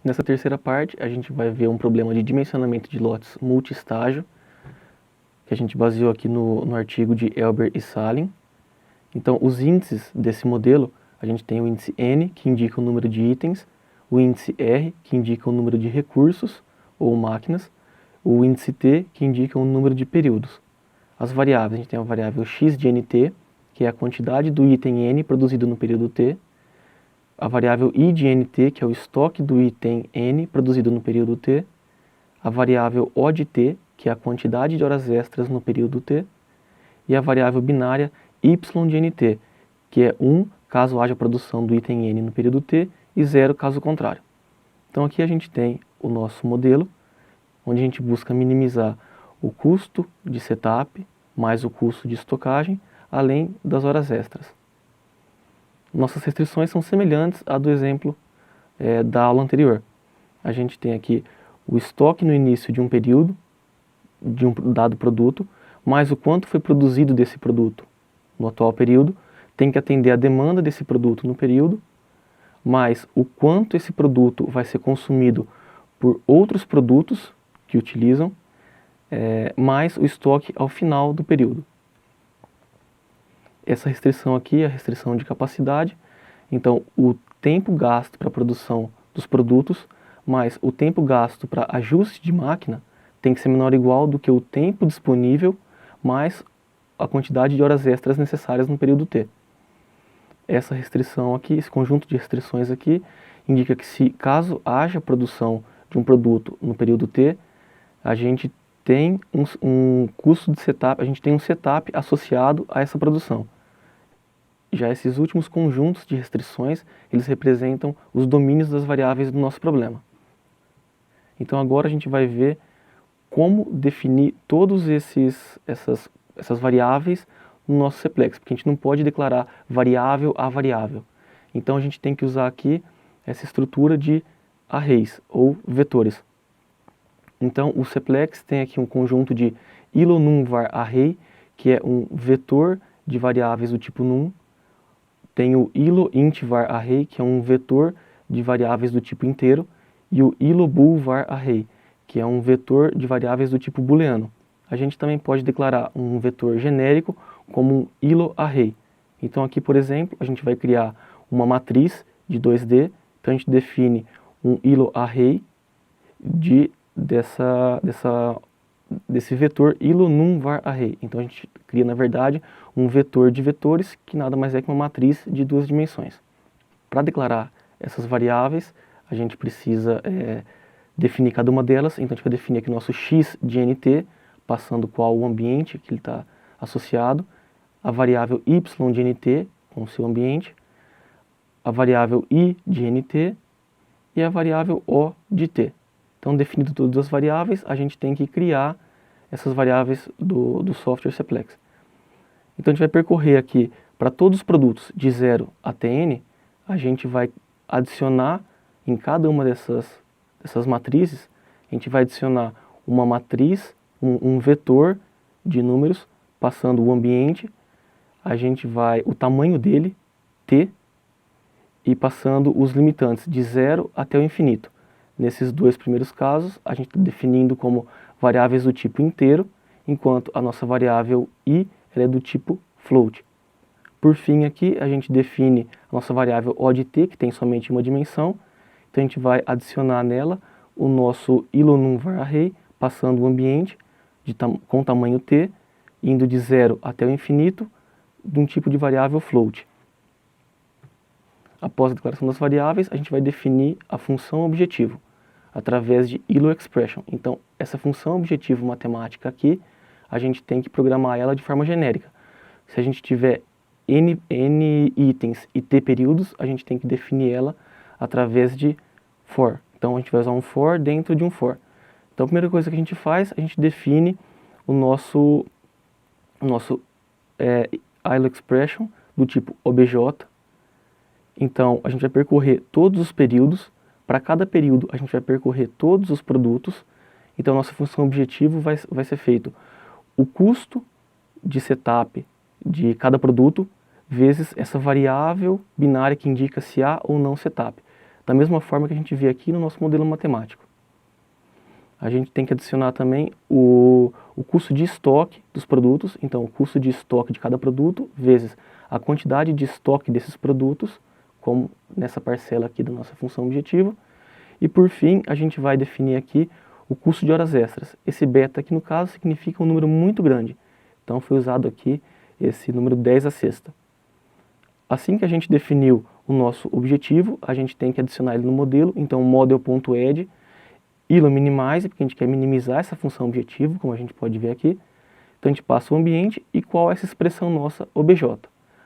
Nessa terceira parte, a gente vai ver um problema de dimensionamento de lotes multi-estágio, que a gente baseou aqui no artigo de Elber e Salim. Então, os índices desse modelo, a gente tem o índice N, que indica o número de itens, o índice R, que indica o número de recursos ou máquinas, o índice T, que indica o número de períodos. As variáveis, a gente tem a variável x de nt, que é a quantidade do item N produzido no período T, a variável I de nt, que é o estoque do item N produzido no período T, a variável O de T, que é a quantidade de horas extras no período T, e a variável binária Y de nt, que é 1 caso haja produção do item N no período T e 0 caso contrário. Então aqui a gente tem o nosso modelo, onde a gente busca minimizar o custo de setup mais o custo de estocagem, além das horas extras. Nossas restrições são semelhantes à do exemplo da aula anterior. A gente tem aqui o estoque no início de um período, de um dado produto, mais o quanto foi produzido desse produto no atual período, tem que atender a demanda desse produto no período, mais o quanto esse produto vai ser consumido por outros produtos que utilizam, mais o estoque ao final do período. Essa restrição aqui é a restrição de capacidade, então o tempo gasto para a produção dos produtos mais o tempo gasto para ajuste de máquina tem que ser menor ou igual do que o tempo disponível mais a quantidade de horas extras necessárias no período T. Essa restrição aqui, esse conjunto de restrições aqui, indica que caso haja produção de um produto no período T, a gente tem um custo de setup, a gente tem um setup associado a essa produção. Já esses últimos conjuntos de restrições, eles representam os domínios das variáveis do nosso problema. Então agora a gente vai ver como definir todas essas variáveis no nosso Cplex, porque a gente não pode declarar variável a variável. Então a gente tem que usar aqui essa estrutura de arrays ou vetores. Então o Cplex tem aqui um conjunto de ilo_num_var_array, que é um vetor de variáveis do tipo num. Tem o ilo_int_var_array, que é um vetor de variáveis do tipo inteiro, e o ilo_bool_var_array, que é um vetor de variáveis do tipo booleano. A gente também pode declarar um vetor genérico como um ilo_array. Então aqui, por exemplo, a gente vai criar uma matriz de 2D, então a gente define um ilo_array desse vetor ilo_num_var_array. Então a gente cria, na verdade, um vetor de vetores que nada mais é que uma matriz de 2 dimensões. Para declarar essas variáveis, a gente precisa definir cada uma delas. Então a gente vai definir aqui o nosso x de nt, passando qual o ambiente que ele está associado, a variável y de nt com o seu ambiente, a variável i de nt e a variável o de t. Então, definido todas as variáveis, a gente tem que criar essas variáveis do software Cplex. Então, a gente vai percorrer aqui para todos os produtos de 0 até n, a gente vai adicionar em cada uma dessas matrizes, a gente vai adicionar uma matriz, um vetor de números, passando o ambiente, o tamanho dele, t, e passando os limitantes de 0 até o infinito. Nesses dois primeiros casos, a gente está definindo como variáveis do tipo inteiro, enquanto a nossa variável i ela é do tipo float. Por fim, aqui a gente define a nossa variável o de t, que tem somente uma dimensão. Então a gente vai adicionar nela o nosso ilo_num_var_array, passando o ambiente com tamanho t, indo de 0 até o infinito, de um tipo de variável float. Após a declaração das variáveis, a gente vai definir a função objetivo, através de ilo_expression. Então, essa função objetivo matemática aqui, a gente tem que programar ela de forma genérica. Se a gente tiver n itens e t períodos, a gente tem que definir ela através de for. Então, a gente vai usar um for dentro de um for. Então, a primeira coisa que a gente faz, a gente define o nosso ilo_expression do tipo obj. Então, a gente vai percorrer todos os períodos. Para cada período, a gente vai percorrer todos os produtos. Então, nossa função objetivo vai ser feito o custo de setup de cada produto vezes essa variável binária que indica se há ou não setup. da mesma forma que a gente vê aqui no nosso modelo matemático. A gente tem que adicionar também o custo de estoque dos produtos, então o custo de estoque de cada produto vezes a quantidade de estoque desses produtos, como nessa parcela aqui da nossa função objetiva. E por fim, a gente vai definir aqui o custo de horas extras. Esse beta aqui no caso significa um número muito grande, então foi usado aqui esse número 10 à sexta. Assim que a gente definiu o nosso objetivo, a gente tem que adicionar ele no modelo, então model.add ilo minimize, porque a gente quer minimizar essa função objetivo, como a gente pode ver aqui. Então a gente passa o ambiente e qual é essa expressão nossa obj.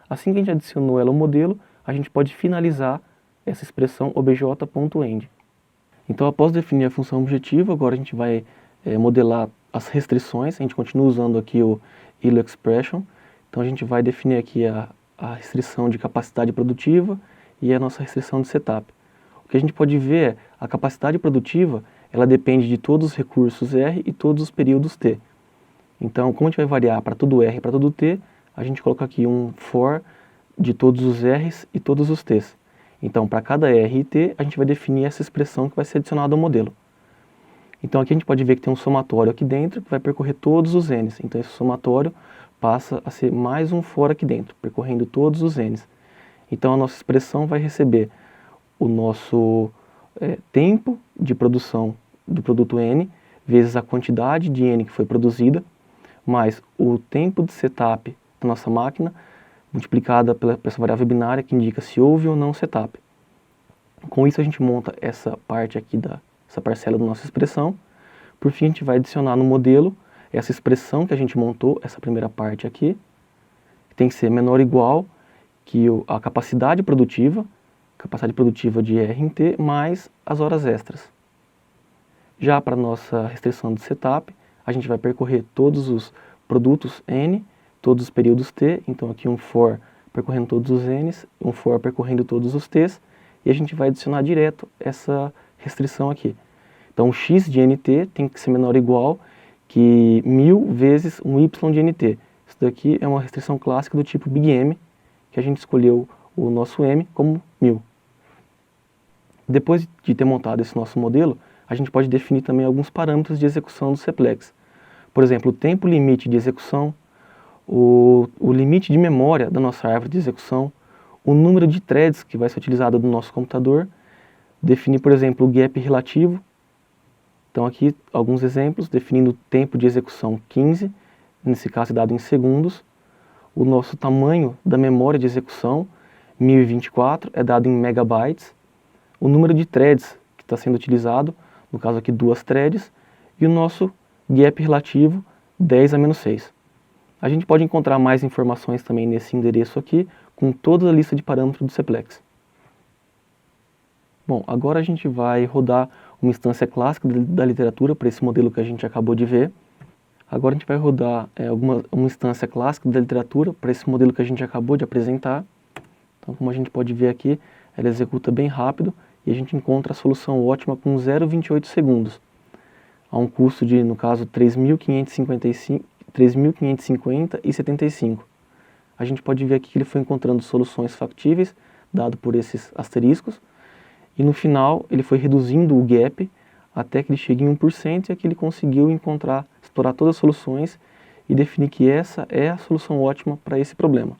Assim que a gente adicionou ela ao modelo, a gente pode finalizar essa expressão obj.end. Então após definir a função objetivo, agora a gente vai modelar as restrições, a gente continua usando aqui o ilo expression. Então a gente vai definir aqui a restrição de capacidade produtiva e a nossa restrição de setup. O que a gente pode ver é a capacidade produtiva, ela depende de todos os recursos R e todos os períodos T. Então, como a gente vai variar para todo R e para todo T, a gente coloca aqui um for de todos os R's e todos os T's. Então, para cada R e T, a gente vai definir essa expressão que vai ser adicionada ao modelo. Então, aqui a gente pode ver que tem um somatório aqui dentro que vai percorrer todos os N's. Então, esse somatório passa a ser mais um for aqui dentro, percorrendo todos os N's. Então, a nossa expressão vai receber o nosso tempo de produção do produto N, vezes a quantidade de N que foi produzida, mais o tempo de setup da nossa máquina, multiplicada por essa variável binária que indica se houve ou não setup. Com isso a gente monta essa parte aqui, essa parcela da nossa expressão. Por fim a gente vai adicionar no modelo essa expressão que a gente montou, essa primeira parte aqui, que tem que ser menor ou igual que a capacidade produtiva de R em T, mais as horas extras. Já para a nossa restrição de setup, a gente vai percorrer todos os produtos N, todos os períodos T, então aqui um for percorrendo todos os N's, um for percorrendo todos os T's, e a gente vai adicionar direto essa restrição aqui. Então o x de nt tem que ser menor ou igual que 1000 vezes um y de nt. Isso daqui é uma restrição clássica do tipo Big M, que a gente escolheu o nosso m como 1000. Depois de ter montado esse nosso modelo, a gente pode definir também alguns parâmetros de execução do Cplex. Por exemplo, o tempo limite de execução, o limite de memória da nossa árvore de execução, o número de threads que vai ser utilizado no nosso computador, definir, por exemplo, o gap relativo. Então aqui alguns exemplos, definindo o tempo de execução 15, nesse caso é dado em segundos, o nosso tamanho da memória de execução, 1024, é dado em megabytes, o número de threads que está sendo utilizado, no caso aqui 2 threads, e o nosso gap relativo 10 a menos 6. A gente pode encontrar mais informações também nesse endereço aqui, com toda a lista de parâmetros do Cplex. Bom, agora a gente vai rodar uma instância clássica da literatura para esse modelo que a gente acabou de ver. Agora a gente vai rodar uma instância clássica da literatura para esse modelo que a gente acabou de apresentar. Então, como a gente pode ver aqui, ela executa bem rápido e a gente encontra a solução ótima com 0,28 segundos. A um custo de, no caso, 3.550 e 75. A gente pode ver aqui que ele foi encontrando soluções factíveis, dado por esses asteriscos, e no final ele foi reduzindo o gap até que ele chegue em 1% e aqui ele conseguiu explorar todas as soluções e definir que essa é a solução ótima para esse problema.